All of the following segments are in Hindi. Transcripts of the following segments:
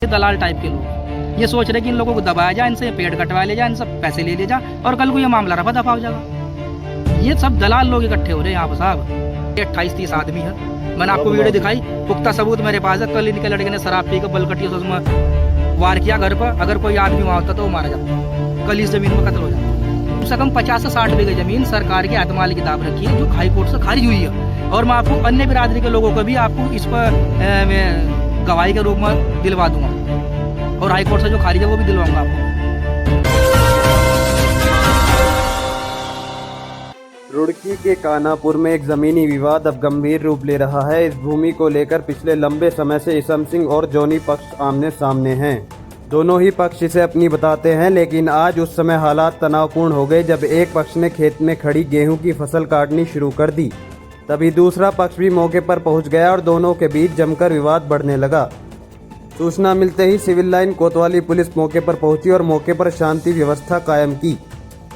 दलाल टाइप के लोग ये सोच रहे कि इन लोगों को दबाया जाए, इनसे पेड़ कटवा ले जाए, इनसे पैसे ले जाए और कल को ये मामला रफा दफा हो जाएगा। ये सब दलाल लोग इकट्ठे हो रहे हैं यहाँ पर साहब। 28-30 आदमी है, मैंने आपको वीडियो दिखाई, पुख्ता सबूत मेरे पास है। कल इनके लड़के ने शराब पी कर बलकटी उसमें वार किया घर पर, अगर कोई आदमी वहाँ होता तो वो मारा जाता, कल इस जमीन में कत्ल हो जाता। कम से कम 50 से 60 बीघे जमीन सरकार के एतमाल की किताब रखी है जो हाई कोर्ट से खारिज हुई है। और मैं आपको अन्य बिरादरी के लोगों को भी आपको इस पर गवाही के रूप में दिलवा दूंगा, और हाई कोर्ट से जो खारिज है वो भी दिलवाऊंगा आपको। रुड़की के कानापुर में एक जमीनी विवाद अब गंभीर रूप ले रहा है। इस भूमि को लेकर पिछले लंबे समय से इसम सिंह और जोनी पक्ष आमने सामने हैं। दोनों ही पक्ष इसे अपनी बताते हैं, लेकिन आज उस समय हालात तनावपूर्ण हो गए जब एक पक्ष ने खेत में खड़ी गेहूं की फसल काटनी शुरू कर दी। तभी दूसरा पक्ष भी मौके पर पहुंच गया और दोनों के बीच जमकर विवाद बढ़ने लगा। सूचना मिलते ही सिविल लाइन कोतवाली पुलिस मौके पर पहुंची और मौके पर शांति व्यवस्था कायम की।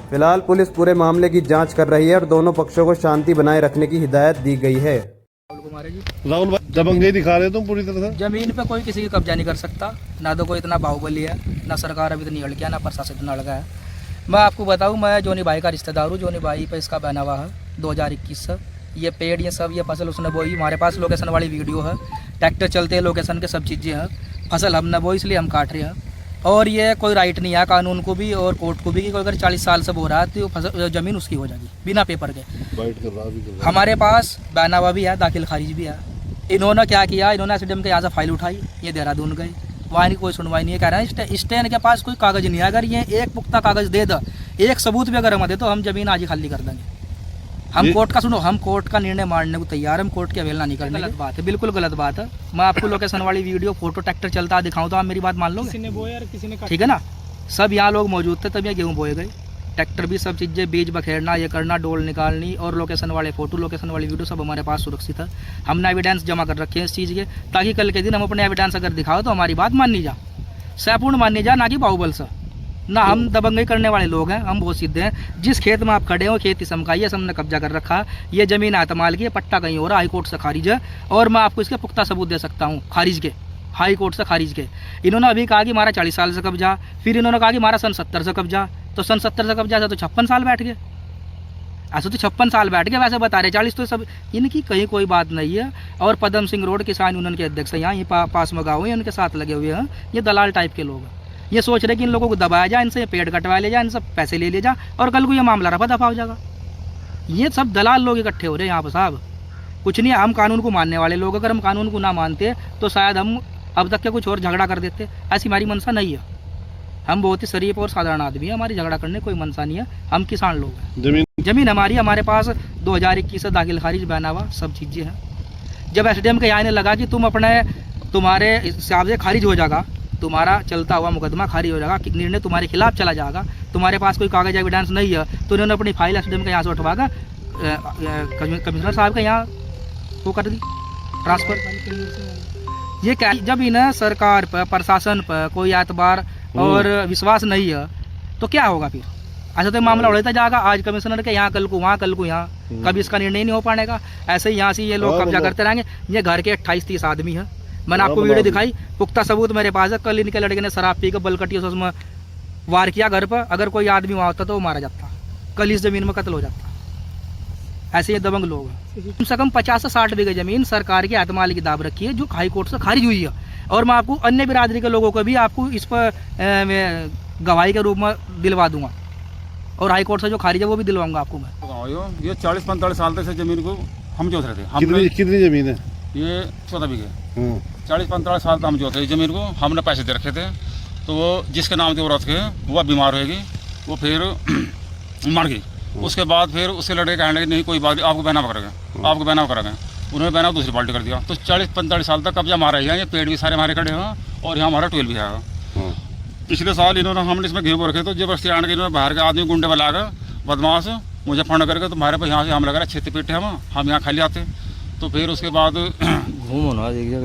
फिलहाल पुलिस पूरे मामले की जांच कर रही है और दोनों पक्षों को शांति बनाए रखने की हिदायत दी गई है। राहुल भाई दबंगई दिखा रहे तुम पूरी तरह से। जमीन पे कोई किसी का कब्जा नहीं कर सकता, ना तो कोई इतना बाहुबली है, ना सरकार अभी इतनी अड़किया, ना प्रशासन इतना अड़गा है। मैं आपको बताऊं, मैं जोनी भाई का रिश्तेदार हूँ। जोनी भाई पे इसका बना हुआ है 2021 से। ये पेड़ ये सब ये फसल उसने बोई, हमारे पास लोकेशन वाली वीडियो है, ट्रैक्टर चलते हैं, लोकेशन के सब चीज़ें हैं। फसल हमने बोई इसलिए हम काट रहे हैं, और ये कोई राइट नहीं है कानून को भी और कोर्ट को भी कि कोई अगर 40 साल से बो रहा है तो फसल जमीन उसकी हो जाएगी बिना पेपर के। हमारे पास बना हुआ भी है, दाखिल खारिज भी है। इन्होंने क्या किया, इन्होंने एसडीएम के यहाँ से फाइल उठाई, ये देहरादून गए, वहाँ की कोई सुनवाई नहीं है। कह रहे हैं स्टैंड के पास कोई कागज नहीं है, अगर ये एक पुख्ता कागज दे दो, एक सबूत भी अगर हम दे तो हम जमीन आज ही खाली कर देंगे। हम कोर्ट का सुनो, हम कोर्ट का निर्णय मानने को तैयार, हम कोर्ट की अवहेलना नहीं करने। गलत बात है, बिल्कुल गलत बात है। मैं आपको लोकेशन वाली वीडियो फोटो ट्रैक्टर चलता दिखाऊं तो आप मेरी बात मान लोगे? किसी ने बोया, किसी ने, ठीक है ना। सब यहाँ लोग मौजूद थे तब ये गेहूँ बोए गए, ट्रैक्टर भी सब चीज़ें बीज बखेरना, ये करना, डोल निकालनी, और लोकेशन वाले फोटो, लोकेशन वाली वीडियो सब हमारे पास सुरक्षित है। हमने एविडेंस जमा कर रखे हैं इस चीज़ के, ताकि कल के दिन हम अपने एविडेंस अगर दिखाओ तो हमारी बात माननी जा, सपूर्ण माननी जा, ना कि बाहुबल से। ना हम दबंगई करने वाले लोग हैं, हम बहुत सीधे हैं। जिस खेत में आप खड़े हो खेत इसम का ये हमने कब्जा कर रखा है, ये जमीन एतमाल की है, पट्टा कहीं हो रहा, हाई कोर्ट से खारिज है, और मैं आपको इसके पुख्ता सबूत दे सकता हूँ खारिज के, हाई कोर्ट से खारिज के। इन्होंने अभी कहा कि हमारा 40 साल से कब्जा, फिर इन्होंने कहा कि हमारा सन 70 से कब्जा, तो सन 70 से कब्जा से तो 56 साल बैठ गए, ऐसे तो 56 साल बैठ गए, वैसे बता रहे 40, तो सब इनकी कहीं कोई बात नहीं है। और पदम सिंह रोड किसान यूनियन के अध्यक्ष हैं, यहाँ पास में गाँव है, उनके साथ लगे हुए हैं। ये दलाल टाइप के लोग हैं, ये सोच रहे कि इन लोगों को दबाया जाए, इनसे पेड़ कटवा ले जाए, इनसे पैसे ले जाए और कल को ये मामला रफा दफा हो जाएगा। ये सब दलाल लोग इकट्ठे हो रहे हैं यहाँ पर साहब, कुछ नहीं। हम कानून को मानने वाले लोग, अगर हम कानून को ना मानते तो शायद हम अब तक के कुछ और झगड़ा कर देते, ऐसी हमारी मनसा नहीं है। हम बहुत ही शरीफ और साधारण आदमी है, हमारी झगड़ा करने कोई मनसा नहीं है। हम किसान लोग हैं, जमीन हमारी, हमारे पास 2021 से दाखिल खारिज बना हुआ सब चीज़ें हैं। जब एसडीएम के आने लगा कि तुम्हारे हिसाब से खारिज हो जाएगा, तुम्हारा चलता हुआ मुकदमा खारिज हो जाएगा, निर्णय तुम्हारे खिलाफ चला जाएगा, तुम्हारे पास कोई कागज एविडेंस नहीं है, तो उन्होंने अपनी फाइल एसडीएम के यहाँ से उठवाकर कमिश्नर साहब के यहाँ वो कर दी ट्रांसफ़र। ये क्या, जब इन्हें सरकार पर, प्रशासन पर कोई एतबार और विश्वास नहीं है तो क्या होगा फिर? ऐसा तो मामला उड़ता जाएगा, आज कमिश्नर के यहाँ, कल को वहाँ, कल को यहाँ, कभी इसका निर्णय नहीं हो पाएगा। ऐसे ही यहाँ से ये लोग कब्जा करते रहेंगे। ये घर के 28-30 आदमी है, मैंने आपको वीडियो दिखाई, पुख्ता सबूत मेरे पास है। कल इनके लड़के ने शराब पी कर बलकटी उसमें वार किया घर पर, अगर कोई आदमी वहाँ होता तो वो मारा जाता, कल इस जमीन में कत्ल हो जाता। ऐसे ये दबंग लोग हैं। कम से कम 50 से 60 बीघे जमीन सरकार के एतमाल की किताब रखी है जो हाई कोर्ट से खारिज हुई है। और मैं आपको अन्य बिरादरी के लोगों को भी आपको इस पर गवाही के रूप में दिलवा दूंगा, और हाई कोर्ट से जो खारिज है वो भी दिलवाऊंगा आपको मैं। ये 40-45 साल तक से जमीन को हम जोत रहे थे। कितनी जमीन है? ये 14 बीघे। 40-45 साल तक हम जोत रहे जमीन को, हमने पैसे दे रखे थे, तो वो जिसके नाम से वो रख के वो बीमार होगी, वो फिर मर गई। उसके बाद फिर उसके लड़के कहने लगे नहीं कोई बात आपको बहना करेंगे, आपको बहना करेंगे। उन्होंने बहना दूसरी पार्टी कर दिया, तो 40-45 साल तक कब्जा हमारा ही है। ये पेड़ भी सारे हमारे खड़े हैं और यहाँ हमारा ट्वेल भी है। पिछले साल हमने इसमें गेहूँ रखे, तो जबरदस्ती आने के इन्होंने बाहर के आदमी गुंडे बुला कर बदमाश मुझे फंड करके तुम्हारे पर यहाँ से हमला करा, 6 पेटे हम यहाँ खाली आते। तो फिर उसके बाद घूमो ना एक जगह।